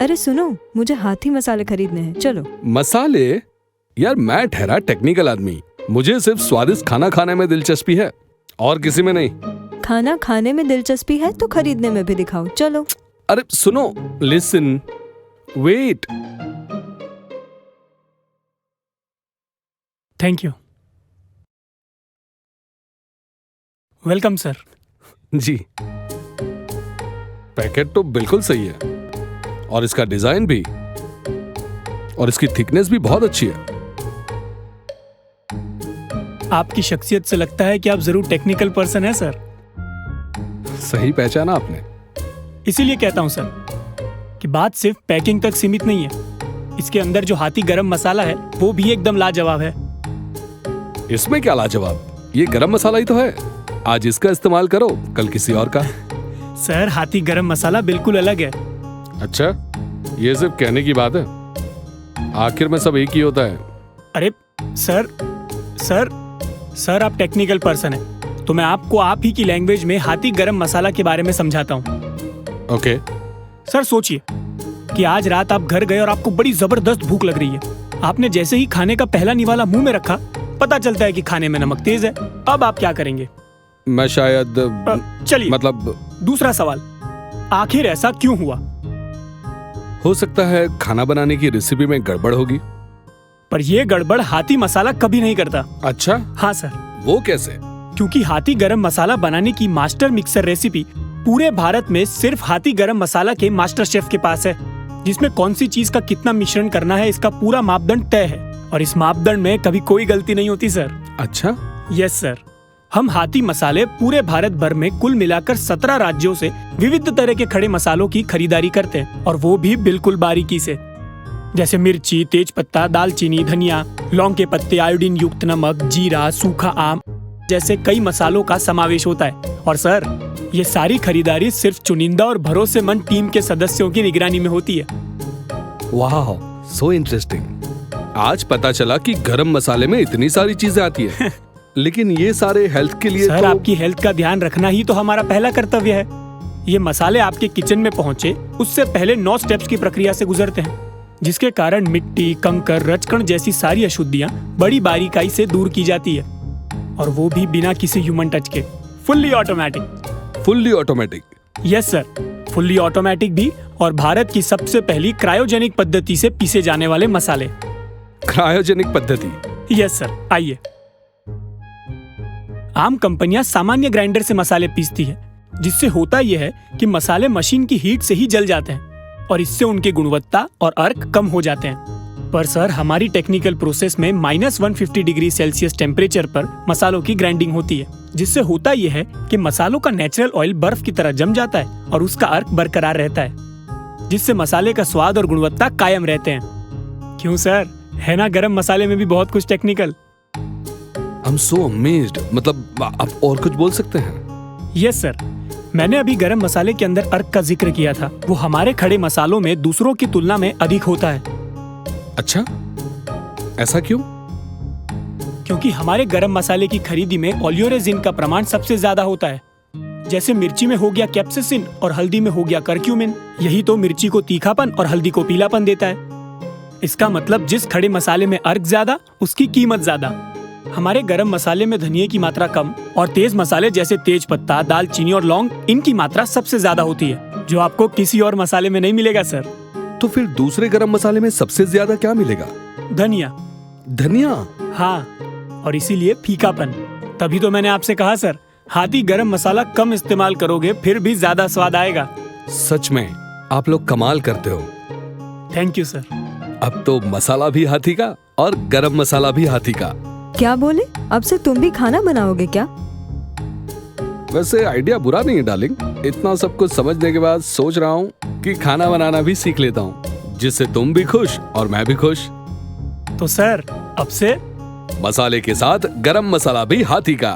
अरे सुनो, मुझे हाथी मसाले खरीदने हैं, चलो। मसाले? यार मैं ठहरा टेक्निकल आदमी, मुझे सिर्फ स्वादिष्ट खाना खाने में दिलचस्पी है और किसी में नहीं। खाना खाने में दिलचस्पी है तो खरीदने में भी दिखाओ, चलो। अरे सुनो, listen, wait. Thank you. Welcome sir. जी, पैकेट तो बिल्कुल सही है और इसका डिजाइन भी और इसकी थिकनेस भी बहुत अच्छी है। आपकी शख्सियत से लगता है कि आप जरूर टेक्निकल पर्सन हैं सर। सही पहचाना आपने। इसीलिए कहता हूं सर कि बात सिर्फ पैकिंग तक सीमित नहीं है, इसके अंदर जो हाथी गरम मसाला है वो भी एकदम लाजवाब है। इसमें क्या लाजवाब, ये गरम मसाला ही तो है। आज इसका इस्तेमाल करो, कल किसी और का। सर हाथी गरम मसाला बिल्कुल अलग है। अच्छा, ये सिर्फ कहने की बात है, आखिर में सब एक ही होता है। अरे सर सर सर आप टेक्निकल पर्सन हैं, तो मैं आपको आप ही की लैंग्वेज में हाथी गरम मसाला के बारे में समझाता हूँ। ओके। सर सोचिए कि आज रात आप घर गए और आपको बड़ी जबरदस्त भूख लग रही है। आपने जैसे ही खाने का पहला निवाला मुंह में रखा, पता चलता है कि खाने में नमक तेज है। अब आप क्या करेंगे? मैं शायद चलिए मतलब दूसरा सवाल, आखिर ऐसा क्यों हुआ? हो सकता है खाना बनाने की रेसिपी में गड़बड़ होगी। पर यह गड़बड़ हाथी मसाला कभी नहीं करता। अच्छा? हाँ सर। वो कैसे? क्योंकि हाथी गरम मसाला बनाने की मास्टर मिक्सर रेसिपी पूरे भारत में सिर्फ हाथी गरम मसाला के मास्टर शेफ के पास है, जिसमें कौन सी चीज का कितना मिश्रण करना है इसका पूरा मापदंड तय है और इस मापदंड में कभी कोई गलती नहीं होती सर। अच्छा? Yes sir. हम हाथी मसाले पूरे भारत भर में कुल मिलाकर 17 राज्यों से विविध तरह के खड़े मसालों की खरीदारी करते हैं और वो भी बिल्कुल बारीकी से, जैसे मिर्ची, तेज पत्ता, दालचीनी, धनिया, लौंग के पत्ते, आयोडीन युक्त नमक, जीरा, सूखा आम जैसे कई मसालों का समावेश होता है। और सर ये सारी खरीदारी सिर्फ चुनिंदा और भरोसेमंद टीम के सदस्यों की निगरानी में होती है। वाह, सो इंटरेस्टिंग। आज पता चला कि गरम मसाले में इतनी सारी चीजें आती है। लेकिन ये सारे हेल्थ के लिए सर तो... आपकी हेल्थ का ध्यान रखना ही तो हमारा पहला कर्तव्य है। ये मसाले आपके किचन में पहुंचे उससे पहले 9 स्टेप्स की प्रक्रिया से गुजरते हैं, जिसके कारण मिट्टी, कंकर, रजकण जैसी सारी अशुद्धियां बड़ी बारीकाई से दूर की जाती है, और वो भी बिना किसी ह्यूमन टच के। Fully automatic. Fully automatic? Yes sir, fully automatic भी, और भारत की सबसे पहली क्रायोजेनिक पद्धति से पीसे जाने वाले मसाले। क्रायोजेनिक पद्धति? Yes sir. आइए। आम कंपनियां सामान्य ग्राइंडर से मसाले पीसती है, जिससे होता यह है कि मसाले मशीन की हीट से ही जल जाते हैं और इससे उनकी गुणवत्ता और अर्क कम हो जाते हैं। पर सर हमारी टेक्निकल प्रोसेस में -150 डिग्री सेल्सियस टेम्परेचर पर मसालों की ग्राइंडिंग होती है, जिससे होता यह है कि मसालों का नेचुरल ऑयल बर्फ की तरह जम जाता है और उसका अर्क बरकरार रहता है, जिससे मसाले का स्वाद और गुणवत्ता कायम रहते हैं। क्यों सर, है ना गरम मसाले में भी बहुत कुछ टेक्निकल? I'm so amazed। मतलब आप और कुछ बोल सकते हैं? यस सर, मैंने अभी गरम मसाले के अंदर अर्क का जिक्र किया था। वो हमारे खड़े मसालों में दूसरों की तुलना में अधिक होता है। अच्छा, ऐसा क्यों? क्योंकि हमारे गरम मसाले की खरीदी में ओलियोरेजिन का प्रमाण सबसे ज्यादा होता है। जैसे मिर्ची में हो गया कैप्सिसिन और हल्दी में हो गया करक्यूमिन। यही तो मिर्ची को तीखापन और हल्दी को पीलापन देता है। इसका मतलब जिस खड़े मसाले में अर्क ज्यादा, उसकी कीमत ज्यादा। हमारे गरम मसाले में धनिये की मात्रा कम और तेज मसाले जैसे तेज पत्ता, दालचीनी और लौंग, इनकी मात्रा सबसे ज्यादा होती है, जो आपको किसी और मसाले में नहीं मिलेगा सर। तो फिर दूसरे गरम मसाले में सबसे ज्यादा क्या मिलेगा? धनिया। धनिया? हाँ, और इसीलिए फीकापन। तभी तो मैंने आपसे कहा सर, हाथी गरम मसाला कम इस्तेमाल करोगे फिर भी ज्यादा स्वाद आएगा। सच में आप लोग कमाल करते हो। Thank you sir. अब तो मसाला भी हाथी का और गरम मसाला भी हाथी का। क्या बोले? अब से तुम भी खाना बनाओगे क्या? वैसे आइडिया बुरा नहीं है डार्लिंग। इतना सब कुछ समझने के बाद सोच रहा हूँ कि खाना बनाना भी सीख लेता हूँ, जिससे तुम भी खुश और मैं भी खुश। तो सर अब से मसाले के साथ गरम मसाला भी हाथी का।